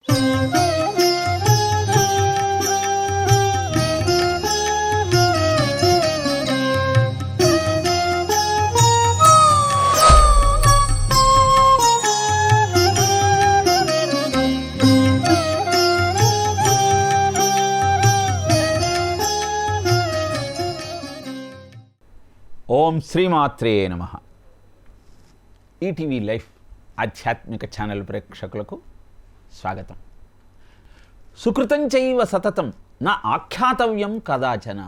ఓం శ్రీమాత్రే నమః. ETV life ఆధ్యాత్మిక ఛానల్ ప్రేక్షకులకు స్వాగతం. సుకృతం చైవ సతతం నా ఆఖ్యాతవ్యం కదాచన,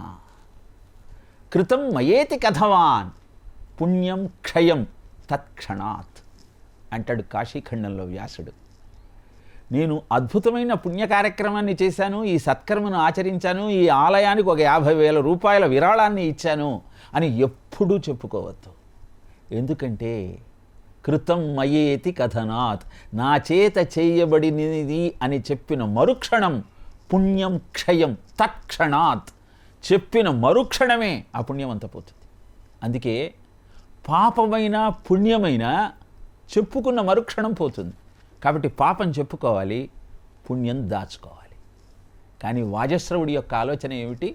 కృతం మయేతి కథవాన్ పుణ్యం క్షయం తత్క్షణాత్ అంటాడు కాశీఖండంలో వ్యాసుడు. నేను అద్భుతమైన పుణ్య కార్యక్రమాన్ని చేశాను, ఈ సత్కర్మను ఆచరించాను, ఈ ఆలయానికి ఒక 50,000 రూపాయల విరాళాన్ని ఇచ్చాను అని ఎప్పుడూ చెప్పుకోవద్దు. ఎందుకంటే కృతం మయేతి కథనాత్, నా చేత చేయబడినది అని చెప్పిన మరుక్షణం పుణ్యం క్షయం తత్క్షణాత్, చెప్పిన మరుక్షణమే ఆ పుణ్యం అంతా పోతుంది. అందుకే పాపమైన పుణ్యమైన చెప్పుకున్న మరుక్షణం పోతుంది. కాబట్టి పాపం చెప్పుకోవాలి, పుణ్యం దాచుకోవాలి. కానీ వాజశ్రవుడి యొక్క ఆలోచన ఏమిటి?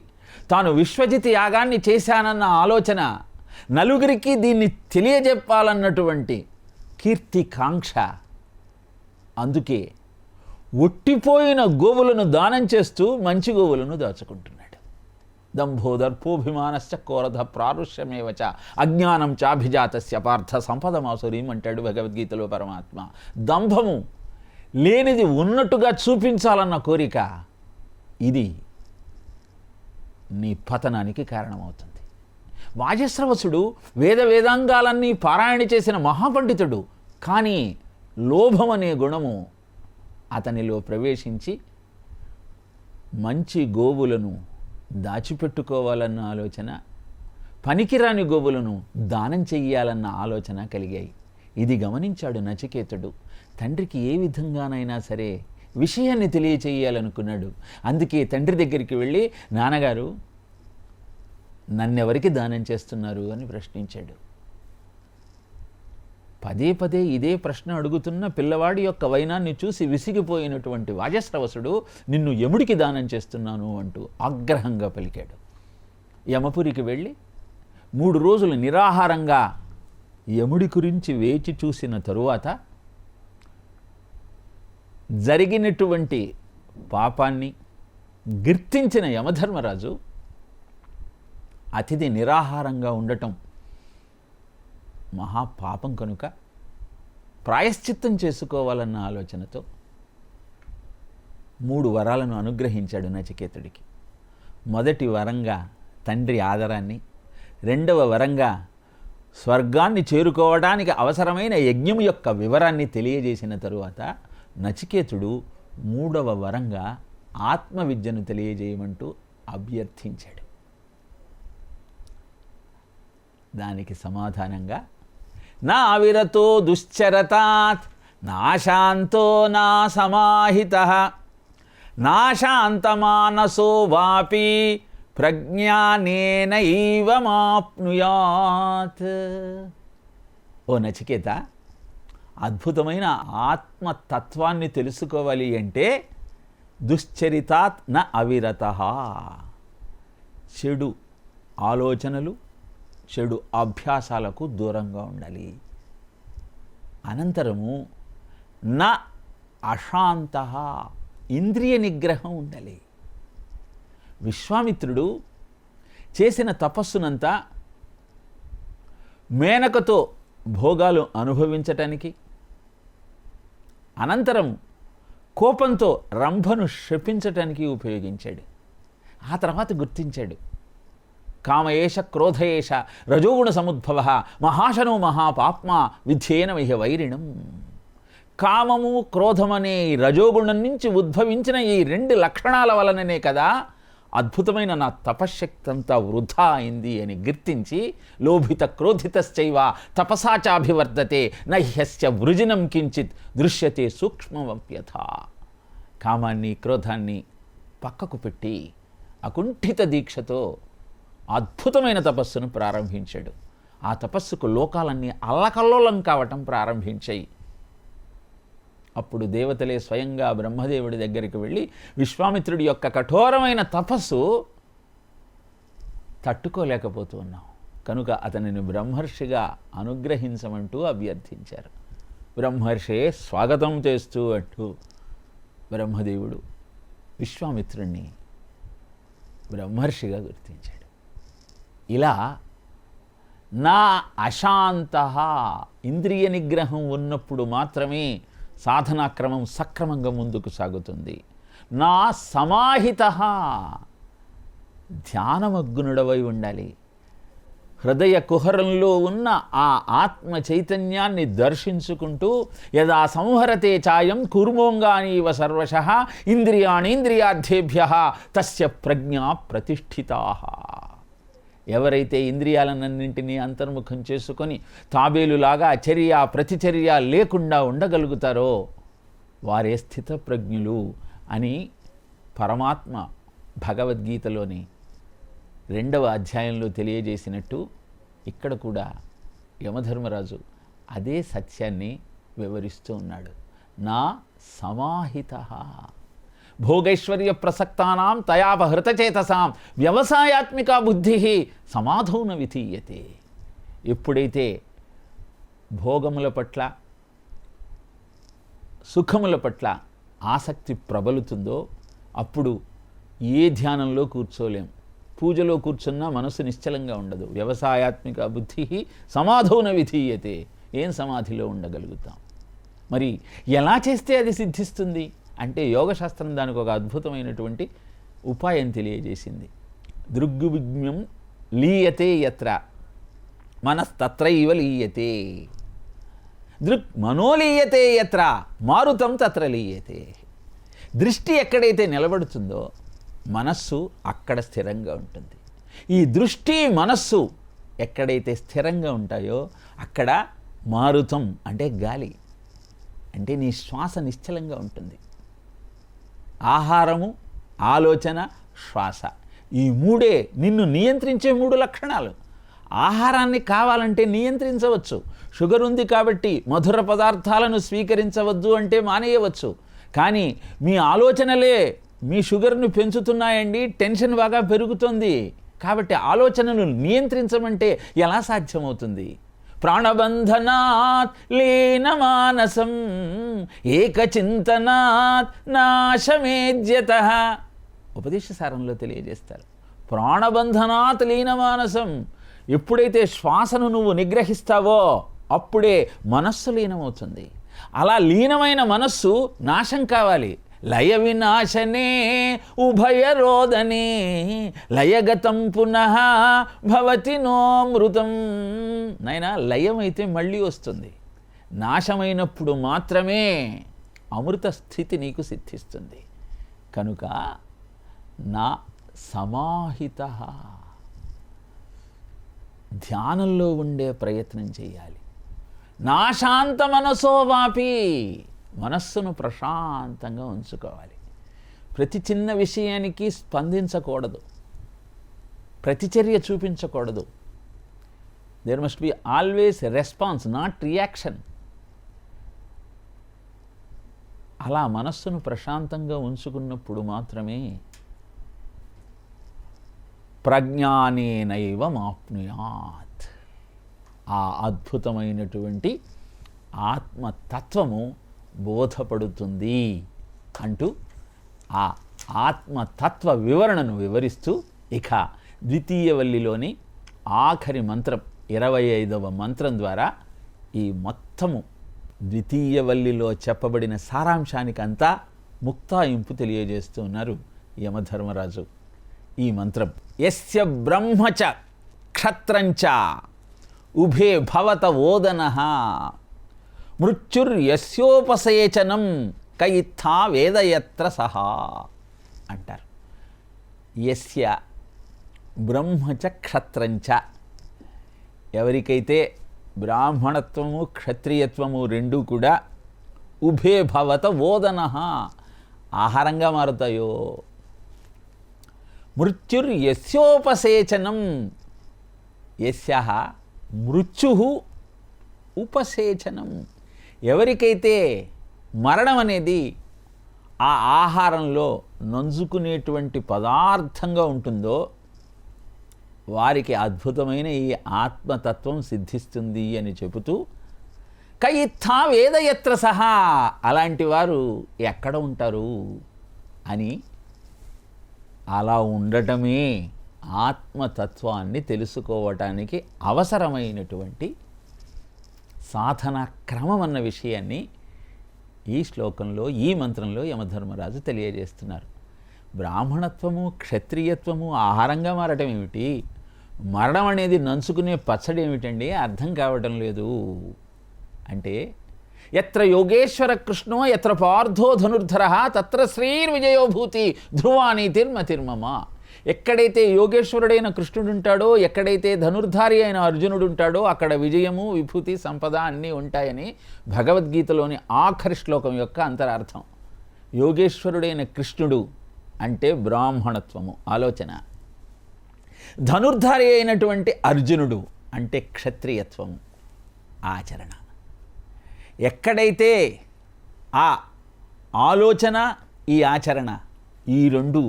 తాను విశ్వజిత్ యాగాన్ని చేశానన్న ఆలోచన, నలుగురికి దీన్ని తెలియజెప్పాలన్నటువంటి కీర్తికాంక్ష. అందుకే ఒట్టిపోయిన గోవులను దానం చేస్తూ మంచి గోవులను దాచుకుంటున్నాడు. దంభోదర్పోభిమానశ్చ కోరధ ప్రారుష్యమేవచ అజ్ఞానం చాభిజాతస్య పార్థ సంపదమాసురీం అంటాడు భగవద్గీతలో పరమాత్మ. దంభము, లేనిది ఉన్నట్టుగా చూపించాలన్న కోరిక, ఇది నీ పతనానికి కారణమవుతుంది. వాజశ్రవసుడు వేదాంగాలన్నీ పారాయణ చేసిన మహాపండితుడు. కానీ లోభం అనే గుణము అతనిలో ప్రవేశించి మంచి గోవులను దాచిపెట్టుకోవాలన్న ఆలోచన, పనికిరాని గోవులను దానం చెయ్యాలన్న ఆలోచన కలిగాయి. ఇది గమనించాడు నచికేతుడు. తండ్రికి ఏ విధంగానైనా సరే విషయాన్ని తెలియచేయాలనుకున్నాడు. అందుకే తండ్రి దగ్గరికి వెళ్ళి, నాన్నగారు నన్నెవరికి దానం చేస్తున్నారు అని ప్రశ్నించాడు. పదే పదే ఇదే ప్రశ్న అడుగుతున్న పిల్లవాడి యొక్క వైనాన్ని చూసి విసిగిపోయినటువంటి వాజశ్రవసుడు, నిన్ను యముడికి దానం చేస్తున్నాను అంటూ ఆగ్రహంగా పలికాడు. యమపురికి వెళ్ళి 3 రోజులు నిరాహారంగా యముడి గురించి వేచి చూసిన తరువాత జరిగినటువంటి పాపాన్ని గుర్తించిన యమధర్మరాజు అతిథి నిరాహారంగా ఉండటం మహాపాపం కనుక ప్రాయశ్చిత్తం చేసుకోవాలన్న ఆలోచనతో 3 వరాలను అనుగ్రహించాడు నచికేతుడికి. మొదటి వరంగా తండ్రి ఆదరాన్ని, రెండవ వరంగా స్వర్గాన్ని చేరుకోవడానికి అవసరమైన యజ్ఞం యొక్క వివరాన్ని తెలియజేసిన తరువాత నచికేతుడు 3వ వరంగా ఆత్మవిద్యను తెలియజేయమంటూ అభ్యర్థించాడు. దానికి సమాధానంగా, నా విరతో దుశ్చరతాత్ నాశాంతో నా సమాహితః నాశాంతమానసో వాపి ప్రజ్ఞానేనైవ మాప్నుయాత్. ఓ నచికేత, అద్భుతమైన ఆత్మతత్వాన్ని తెలుసుకోవాలి అంటే దుశ్చరితాత్ న అవిరతః, చెడు ఆలోచనలు, చెడు అభ్యాసాలకు దూరంగా ఉండాలి. అనంతరము నా అశాంత, ఇంద్రియ నిగ్రహం ఉండాలి. విశ్వామిత్రుడు చేసిన తపస్సునంతా మేనకతో భోగాలు అనుభవించటానికి, అనంతరం కోపంతో రంభను శపించటానికి ఉపయోగించాడు. ఆ తర్వాత గుర్తించాడు, కామయేష క్రోధయేష రజోగుణ సముద్భవ మహాశనో మహాపాప్మా విధ్యేనమిహ వైరిణం. కామము క్రోధమనే రజోగుణం నుంచి ఉద్భవించిన ఈ 2 లక్షణాల వలననే కదా అద్భుతమైన నా తపశ్శక్తి అంతా వృధా అయింది అని గుర్తించి, లోభిత క్రోధితశ్చైవ తపసాచాభివర్ధతే నహ్యస్య వృజినం కించిత్ దృశ్యతే సూక్ష్మవ్యథ. కామాన్ని క్రోధాన్ని పక్కకు పెట్టి అకుంఠిత దీక్షతో అద్భుతమైన తపస్సును ప్రారంభించాడు. ఆ తపస్సుకు లోకాలన్నీ అల్లకల్లోలం కావటం ప్రారంభించాయి. అప్పుడు దేవతలే స్వయంగా బ్రహ్మదేవుడి దగ్గరికి వెళ్ళి విశ్వామిత్రుడి యొక్క కఠోరమైన తపస్సు తట్టుకోలేకపోతున్నాం కనుక అతనిని బ్రహ్మర్షిగా అనుగ్రహించమంటూ అభ్యర్థించారు. బ్రహ్మర్షే స్వాగతం చేస్తూ అంటూ బ్రహ్మదేవుడు విశ్వామిత్రుణ్ణి బ్రహ్మర్షిగా గుర్తించాడు. ఇలా నా అశాంత ఇంద్రియ నిగ్రహం ఉన్నప్పుడు మాత్రమే సాధనాక్రమం సక్రమంగా ముందుకు సాగుతుంది. నా సమాహిత ధ్యానమగ్నుడవై ఉండాలి. హృదయ కుహరంలో ఉన్న ఆ ఆత్మ చైతన్యాన్ని దర్శించుకుంటూ యదా సంహరతే ఛాయం కూర్మోంగానీవ సర్వశః ఇంద్రియాణీంద్రియార్థేభ్యః తస్య ప్రజ్ఞా ప్రతిష్ఠితా. ఎవరైతే ఇంద్రియాలన్నింటినీ అంతర్ముఖం చేసుకొని తాబేలులాగా చర్య ప్రతిచర్య లేకుండా ఉండగలుగుతారో వారే స్థితప్రజ్ఞులు అని పరమాత్మ భగవద్గీతలోని 2వ అధ్యాయంలో తెలియజేసినట్టు ఇక్కడ కూడా యమధర్మరాజు అదే సత్యాన్ని వివరిస్తూ ఉన్నాడు. నా సమాహిత భోగైశ్వర్య ప్రసక్తానాం తయాపహృతచేతసాం వ్యవసాయాత్మిక బుద్ధి సమాధౌ న విధీయతే. ఎప్పుడైతే భోగముల పట్ల సుఖముల పట్ల ఆసక్తి ప్రబలుతుందో అప్పుడు ఏ ధ్యానంలో కూర్చోలేం, పూజలో కూర్చున్నా మనసు నిశ్చలంగా ఉండదు. వ్యవసాయాత్మిక బుద్ధి సమాధౌ న విధీయతే. ఏం సమాధిలో ఉండగలుగుతాం? మరి ఎలా చేస్తే అది సిద్ధిస్తుంది అంటే యోగశాస్త్రం దానికి ఒక అద్భుతమైనటువంటి ఉపాయం తెలియజేసింది. దృగ్విజ్ఞం లీయతే యత్ర మనస్తత్రైవ లీయతే, దృక్ మనోలీయతే యత్ర మారుతం తత్ర లీయతే. దృష్టి ఎక్కడైతే నిలబడుతుందో మనస్సు అక్కడ స్థిరంగా ఉంటుంది. ఈ దృష్టి మనస్సు ఎక్కడైతే స్థిరంగా ఉంటాయో అక్కడ మారుతం అంటే గాలి, అంటే నీ శ్వాస నిశ్చలంగా ఉంటుంది. ఆహారము, ఆలోచన, శ్వాస ఈ మూడే నిన్ను నియంత్రించే 3 లక్షణాలు. ఆహారాన్ని కావాలంటే నియంత్రించవచ్చు. షుగర్ ఉంది కాబట్టి మధుర పదార్థాలను స్వీకరించవద్దు అంటే మానేయవచ్చు. కానీ మీ ఆలోచనలే మీ షుగర్ను పెంచుతున్నాయండి, టెన్షన్ బాగా పెరుగుతుంది కాబట్టి ఆలోచనను నియంత్రించమంటే ఎలా సాధ్యమవుతుంది? ప్రాణబంధనాత్ లీనమానసం ఏకచింతనాత్ నాశమేద్యతః. ఉపదేశసారంలో తెలియజేస్తారు. ప్రాణబంధనాత్ లీనమానసం, ఎప్పుడైతే శ్వాసను నువ్వు నిగ్రహిస్తావో అప్పుడే మనస్సు లీనమవుతుంది. అలా లీనమైన మనస్సు నాశం కావాలి. లయ వినాశనే ఉభయరోదనే లయగతం పునః భవతి నోమృతం. నైనా లయం అయితే మళ్ళీ వస్తుంది. నాశమైనప్పుడు మాత్రమే అమృత స్థితి నీకు సిద్ధిస్తుంది. కనుక నా సమాహిత ధ్యానంలో ఉండే ప్రయత్నం చేయాలి. నా శాంత మనసో వాపి, మనస్సును ప్రశాంతంగా ఉంచుకోవాలి. ప్రతి చిన్న విషయానికి స్పందించకూడదు, ప్రతిచర్య చూపించకూడదు. There must be always response, not reaction. అలా మనస్సును ప్రశాంతంగా ఉంచుకున్నప్పుడు మాత్రమే ప్రజ్ఞానేనైవ మాప్నుయాత్, ఆ అద్భుతమైనటువంటి ఆత్మతత్వము బోధపడుతుంది అంటూ ఆ ఆత్మతత్వ వివరణను వివరిస్తూ ఇక ద్వితీయ వల్లిలోని ఆఖరి మంత్రం 25వ మంత్రం ద్వారా ఈ మొత్తము ద్వితీయ వల్లిలో చెప్పబడిన సారాంశానికంతా ముక్తాయింపు తెలియజేస్తూ ఉన్నారు యమధర్మరాజు. ఈ మంత్రం యస్య బ్రహ్మచ క్షత్రంచ ఉభే భవత ఓదనః మృత్యుర్యస్యోపసేచనం కయిత్థా వేదయత్ర సహా అంటారు. యస్య బ్రహ్మచ క్షత్రంచ, ఎవరికైతే బ్రాహ్మణత్వము క్షత్రియత్వము రెండూ కూడా ఉభే భవత ఓదనః ఆహారంగా మారుతాయో, మృత్యుర్యస్యోపసేచనం, యస్యః మృత్యుః ఉపసేచనం, ఎవరికైతే మరణం అనేది ఆ ఆహారంలో నంజుకునేటువంటి పదార్థంగా ఉంటుందో వారికి అద్భుతమైన ఈ ఆత్మతత్వం సిద్ధిస్తుంది అని చెబుతూ కయిత్థా వేదయత్ర సహా, అలాంటి వారు ఎక్కడ ఉంటారు అని, అలా ఉండటమే ఆత్మతత్వాన్ని తెలుసుకోవటానికి అవసరమైనటువంటి సాధనా క్రమం అన్న విషయాన్ని ఈ శ్లోకంలో, ఈ మంత్రంలో యమధర్మరాజు తెలియజేస్తున్నారు. బ్రాహ్మణత్వము, క్షత్రియత్వము ఆహారంగా మారటం ఏమిటి, మరణం అనేది నంచుకునే పచ్చడి ఏమిటండి, అర్థం కావటం లేదు. అంటే ఎత్ర యోగేశ్వర కృష్ణో ఎత్ర పార్థో ధనుర్ధర తత్ర శ్రీర్విజయోభూతి ధ్రువానీతిర్మతిర్మమ. ఎక్కడైతే యోగేశ్వరుడైన కృష్ణుడు ఉంటాడో, ఎక్కడైతే ధనుర్ధారి అయిన అర్జునుడు ఉంటాడో అక్కడ విజయము, విభూతి, సంపద అన్నీ ఉంటాయని భగవద్గీతలోని ఆఖరి శ్లోకం యొక్క అంతరార్థం. యోగేశ్వరుడైన కృష్ణుడు అంటే బ్రాహ్మణత్వము, ఆలోచన. ధనుర్ధారి అయినటువంటి అర్జునుడు అంటే క్షత్రియత్వము, ఆచరణ. ఎక్కడైతే ఆ ఆలోచన, ఈ ఆచరణ, ఈ రెండు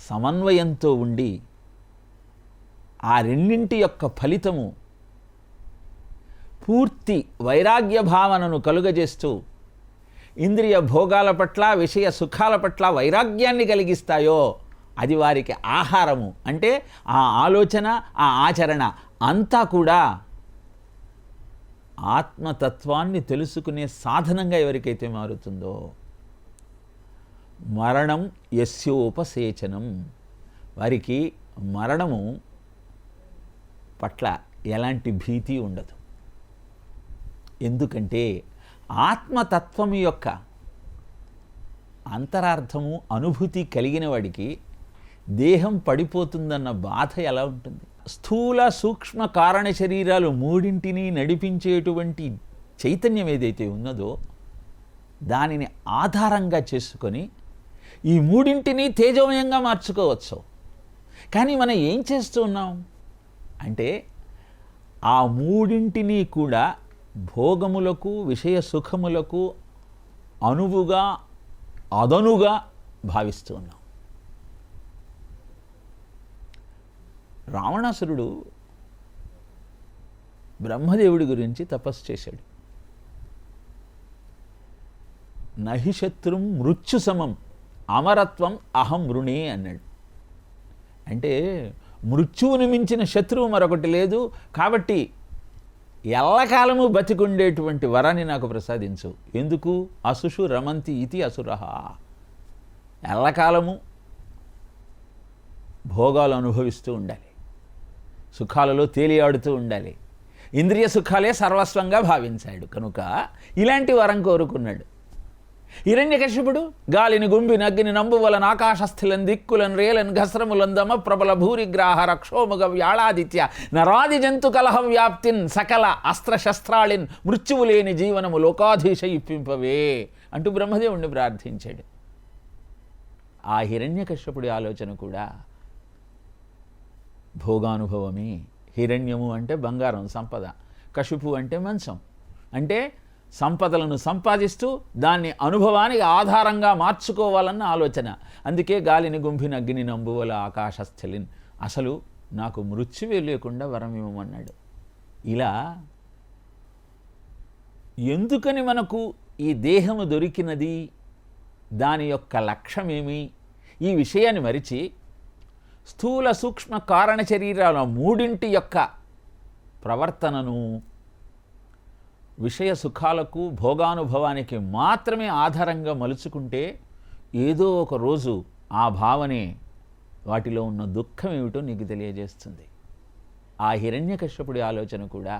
సమన్వయంతో ఉండి ఆ రెండింటి యొక్క ఫలితము పూర్తి వైరాగ్య భావనను కలుగజేస్తూ ఇంద్రియ భోగాల పట్ల, విషయ సుఖాల పట్ల వైరాగ్యాన్ని కలిగిస్తాయో అది వారికి ఆహారము. అంటే ఆ ఆలోచన, ఆ ఆచరణ అంతా కూడా ఆత్మతత్వాన్ని తెలుసుకునే సాధనంగా ఎవరికైతే మారుతుందో, మరణం యస్యోపసేచనం, వారికి మరణము పట్ల ఎలాంటి భీతి ఉండదు. ఎందుకంటే ఆత్మతత్వం యొక్క అంతరార్థము, అనుభూతి కలిగిన వాడికి దేహం పడిపోతుందన్న బాధ ఎలా ఉంటుంది? స్థూల సూక్ష్మ కారణ శరీరాలు మూడింటిని నడిపించేటువంటి చైతన్యం ఏదైతే ఉన్నదో దానిని ఆధారంగా చేసుకొని ఈ మూడింటిని తేజోమయంగా మార్చుకోవచ్చు. కానీ మనం ఏం చేస్తూ ఉన్నాం అంటే ఆ మూడింటిని కూడా భోగములకు, విషయ సుఖములకు అనువుగా, అదనుగా భావిస్తూ ఉన్నాం. రావణాసురుడు బ్రహ్మదేవుడి గురించి తపస్సు చేశాడు. నహి శత్రుం మృత్యు సమం అమరత్వం అహం వృణే అన్నాడు. అంటే మృత్యువుని మించిన శత్రువు మరొకటి లేదు, కాబట్టి ఎల్లకాలము బతికుండేటువంటి వరాన్ని నాకు ప్రసాదించు. ఎందుకు? అసుషు రమంతి ఇతి అసురః. ఎల్లకాలము భోగాలు అనుభవిస్తూ ఉండాలి, సుఖాలలో తేలియాడుతూ ఉండాలి, ఇంద్రియ సుఖాలే సర్వస్వంగా భావించాడు. కనుక ఇలాంటి వరం కోరుకున్నాడు. హిరణ్యకశిపుడు గాలిని గుంబి నగ్గిని నంబువలన ఆకాశస్థిలన్ దిక్కులన్ రేలన్ ఘస్రములన్ దమ ప్రబల భూరిగ్రాహ రక్షోముగ వ్యాళాదిత్య నరాది జంతు కలహ వ్యాప్తిన్ సకల అస్త్రశస్త్రాళిన్ మృత్యువు లేని జీవనము లోకాధీశ ఇప్పింపవే అంటూ బ్రహ్మదేవుణ్ణి ప్రార్థించాడు. ఆ హిరణ్యకశ్యపుడి ఆలోచన కూడా భోగానుభవమే. హిరణ్యము అంటే బంగారం, సంపద. కశిపు అంటే మంచం, అంటే సంపదలను సంపాదిస్తూ దాన్ని అనుభవానికి ఆధారంగా మార్చుకోవాలన్న ఆలోచన. అందుకే గాలిని గుంపిన అగ్ని నంబువల ఆకాశస్థలిన్, అసలు నాకు మృత్యువే లేకుండా వరం ఇవ్వమన్నాడు. ఇలా ఎందుకని మనకు ఈ దేహము దొరికినది, దాని యొక్క లక్ష్యమేమి, ఈ విషయాన్ని మరిచి స్థూల సూక్ష్మ కారణ శరీరాల మూడింటి యొక్క ప్రవర్తనను విషయ సుఖాలకు, భోగానుభవానికి మాత్రమే ఆధారంగా మలుచుకుంటే ఏదో ఒక రోజు ఆ భావనే వాటిలో ఉన్న దుఃఖం ఏమిటో నీకు తెలియజేస్తుంది. ఆ హిరణ్యకశ్యపుడి ఆలోచన కూడా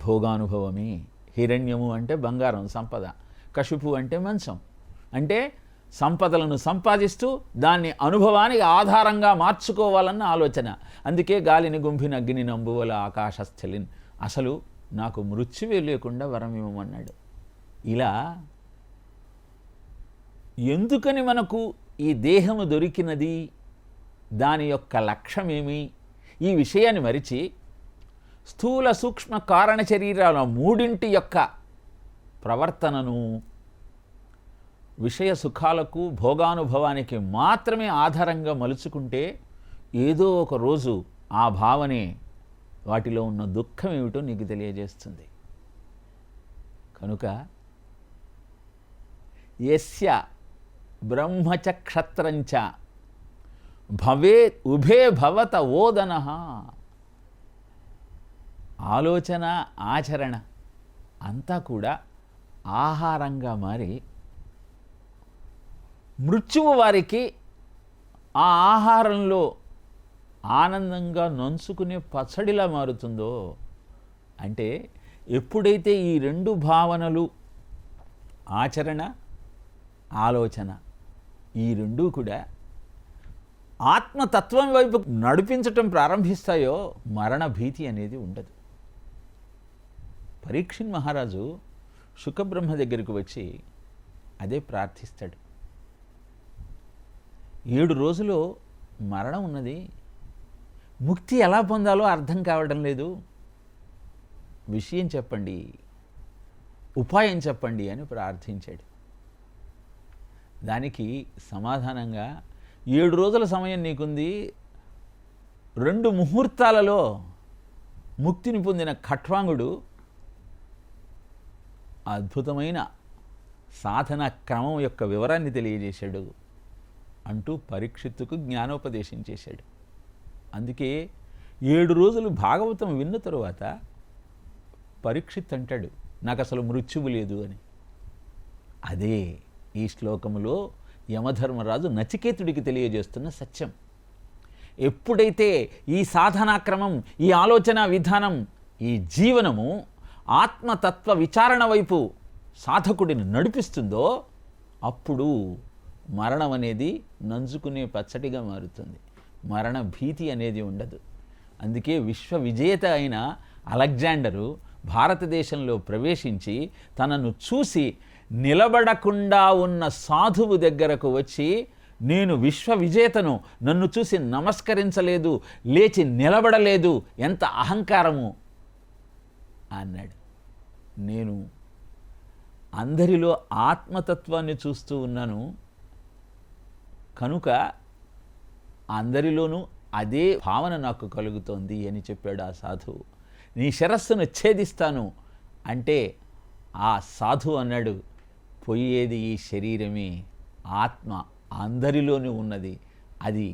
భోగానుభవమే. హిరణ్యము అంటే బంగారం, సంపద. కశిపు అంటే మంచం, అంటే సంపదలను సంపాదిస్తూ దాన్ని అనుభవానికి ఆధారంగా మార్చుకోవాలన్న ఆలోచన. అందుకే గాలిని గుంపిన అగ్ని నంబువల ఆకాశస్థలిన్, అసలు నాకు మృత్యువే లేకుండా వరం ఇవ్వమన్నాడు. ఇలా ఎందుకని మనకు ఈ దేహము దొరికినది, దాని యొక్క లక్ష్యమేమి, ఈ విషయాన్ని మరిచి స్థూల సూక్ష్మ కారణ శరీరాల మూడింటి యొక్క ప్రవర్తనను విషయ సుఖాలకు భోగానుభవానికి మాత్రమే ఆధారంగా మలుచుకుంటే ఏదో ఒక రోజు ఆ భావనే వాటిలో ఉన్న దుఃఖం ఏమిటో నీకు తెలియజేస్తుంది. కనుక యస్య బ్రహ్మచ క్షత్రంచ భవేత్ ఉభే భవత ఓదనః. ఆలోచన ఆచరణ అంతా కూడా ఆహారంగా మారి మృత్యువు వారికి ఆ ఆహారంలో ఆనందంగా నంచుకునే పచ్చడిలా మారుతుందో, అంటే ఎప్పుడైతే ఈ రెండు భావనలు ఆచరణ ఆలోచన ఈ రెండూ కూడా ఆత్మతత్వం వైపు నడిపించటం ప్రారంభిస్తాయో మరణ భీతి అనేది ఉండదు. పరీక్షిత్ మహారాజు శుకబ్రహ్మ దగ్గరికి వచ్చి అదే ప్రార్థిస్తాడు. 7 రోజులు మరణం ఉన్నది, ముక్తి ఎలా పొందాలో అర్థం కావడం లేదు, విషయం చెప్పండి, ఉపాయం చెప్పండి అని ప్రార్థించాడు. దానికి సమాధానంగా 7 రోజుల సమయం నీకుంది, 2 ముహూర్తాలలో ముక్తిని పొందిన ఖట్వాంగుడు అద్భుతమైన సాధన క్రమం యొక్క వివరాన్ని తెలియజేశాడు అంటూ పరీక్షిత్తుకు జ్ఞానోపదేశం చేశాడు. అందుకే 7 రోజులు భాగవతం విన్న తరువాత పరీక్షిత్ అంటాడు, నాకు అసలు మృత్యువు లేదు అని. అదే ఈ శ్లోకములో యమధర్మరాజు నచికేతుడికి తెలియజేస్తున్న సత్యం. ఎప్పుడైతే ఈ సాధనాక్రమం, ఈ ఆలోచన విధానం, ఈ జీవనము ఆత్మతత్వ విచారణ వైపు సాధకుడిని నడిపిస్తుందో అప్పుడు మరణం అనేది నంజుకునే పచ్చడిగా మారుతుంది. మరణ భీతి అనేది ఉండదు. అందుకే విశ్వ విజేత అయిన అలెగ్జాండరు భారతదేశంలో ప్రవేశించి తనను చూసి నిలబడకుండా ఉన్న సాధువు దగ్గరకు వచ్చి, నేను విశ్వ విజేతను, నన్ను చూసి నమస్కరించలేదు, లేచి నిలబడలేదు, ఎంత అహంకారము అన్నాడు. నేను అందరిలో ఆత్మతత్వాన్ని చూస్తూ ఉన్నాను కనుక అందరిలోనూ అదే భావన నాకు కలుగుతోంది అని చెప్పాడు ఆ సాధువు. నీ శిరస్సును ఛేదిస్తాను అంటే ఆ సాధువు అన్నాడు, పోయేది ఈ శరీరమే, ఆత్మ అందరిలోనూ ఉన్నది, అది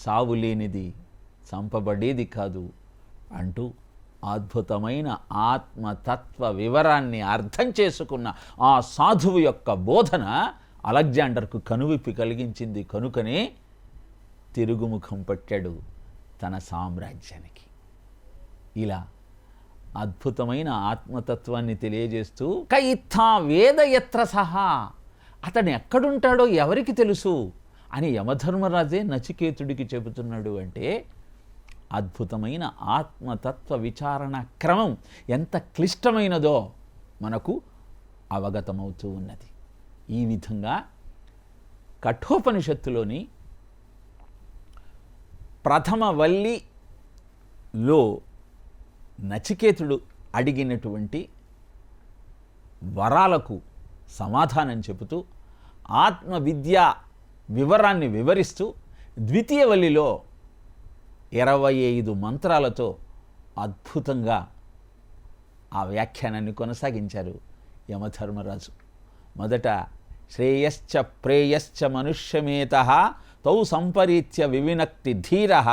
చావు లేనిది, చంపబడేది కాదు అంటూ అద్భుతమైన ఆత్మతత్వ వివరాన్ని అర్థం చేసుకున్న ఆ సాధువు యొక్క బోధన అలెగ్జాండర్కు కనువిప్పి కలిగించింది. కనుకనే తిరుగుముఖం పట్టాడు తన సామ్రాజ్యానికి. ఇలా అద్భుతమైన ఆత్మతత్వాన్ని తెలియజేస్తూ కయిత్థా వేదయత్ర సహా, అతను ఎక్కడుంటాడో ఎవరికి తెలుసు అని యమధర్మరాజే నచికేతుడికి చెబుతున్నాడు. అంటే అద్భుతమైన ఆత్మతత్వ విచారణ క్రమం ఎంత క్లిష్టమైనదో మనకు అవగతమవుతూ ఉన్నది. ఈ విధంగా కఠోపనిషత్తులోని ప్రథమ వల్లిలో నచికేతుడు అడిగినటువంటి వరాలకు సమాధానం చెబుతూ ఆత్మవిద్య వివరాన్ని వివరిస్తూ ద్వితీయ వల్లిలో 25 మంత్రాలతో అద్భుతంగా ఆ వ్యాఖ్యానాన్ని కొనసాగించారు యమధర్మరాజు. మొదట శ్రేయశ్చ ప్రేయశ్చ మనుష్యమేతః తౌ సంపరీత్య వివినక్తి ధీరః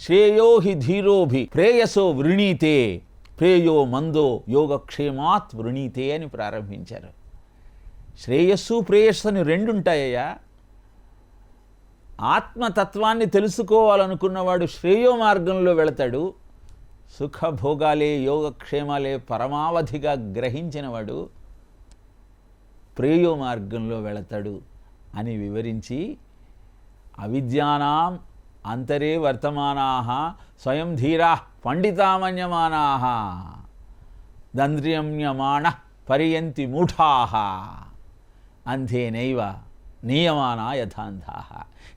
శ్రేయో హి ధీరోభి ప్రేయసో వృణీతే ప్రేయో మందో యోగక్షేమాత్ వృణీతే అని ప్రారంభించారు. శ్రేయస్సు ప్రేయస్సు అని 2 ఉంటాయ్యా. ఆత్మతత్వాన్ని తెలుసుకోవాలనుకున్నవాడు శ్రేయో మార్గంలో వెళతాడు, సుఖభోగాలే యోగక్షేమాలే పరమావధిగా గ్రహించినవాడు ప్రేయో మార్గంలో వెళతాడు అని వివరించి అవిద్యానాం అంతరే వర్తమానాః స్వయం ధీరాః పండితామన్యమానాః దంద్ర్యమ్యమాణః పరియంతి మూఢాః అంధేనైవ నియమానా యథాంధాః.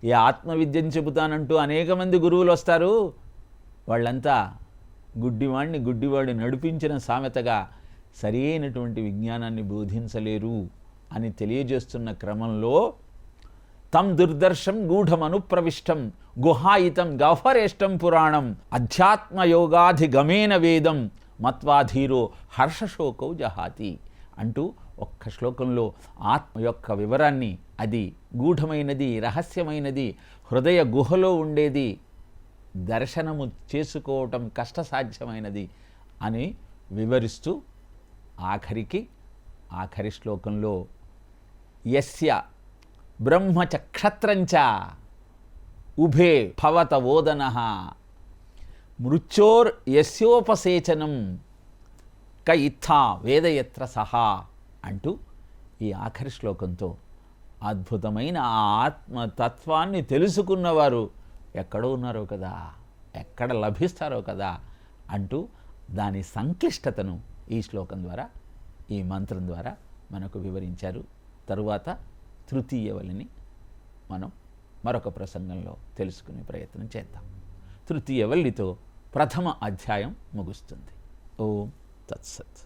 ఈ ఆత్మవిద్యను చెబుతానంటూ అనేక మంది గురువులు వస్తారు, వాళ్ళంతా గుడ్డివాడిని గుడ్డివాడు నడిపించిన సామెతగా సరి అయినటువంటి విజ్ఞానాన్ని బోధించలేరు అని తెలియజేస్తున్న క్రమంలో తం దుర్దర్శం గూఢమనుప్రవిష్టం గుహాయితం గహ్వరేష్టం పురాణం అధ్యాత్మయోగాధిగమేన వేదం మత్వాధీరో హర్షశోకౌ జహాతి అంటూ ఒక్క శ్లోకంలో ఆత్మ యొక్క వివరాన్ని, అది గూఢమైనది, రహస్యమైనది, హృదయ గుహలో ఉండేది, దర్శనము చేసుకోవటం కష్టసాధ్యమైనది అని వివరిస్తూ ఆఖరి శ్లోకంలో యస్య బ్రహ్మచ క్షత్రంచ ఉభే భవత ఓదనః మృత్యోర్ యస్యోపసేచనం క ఇత్థా వేదయత్ర సహా అంటూ ఈ ఆఖరి శ్లోకంతో అద్భుతమైన ఆ ఆత్మతత్వాన్ని తెలుసుకున్నవారు ఎక్కడ ఉన్నారో కదా, ఎక్కడ లభిస్తారో కదా అంటూ దాని సంక్లిష్టతను ఈ శ్లోకం ద్వారా, ఈ మంత్రం ద్వారా మనకు వివరించారు. తరువాత తృతీయవల్లిని మనం మరొక ప్రసంగంలో తెలుసుకునే ప్రయత్నం చేద్దాం. తృతీయవల్లితో ప్రథమ అధ్యాయం ముగుస్తుంది. ఓం తత్సత్.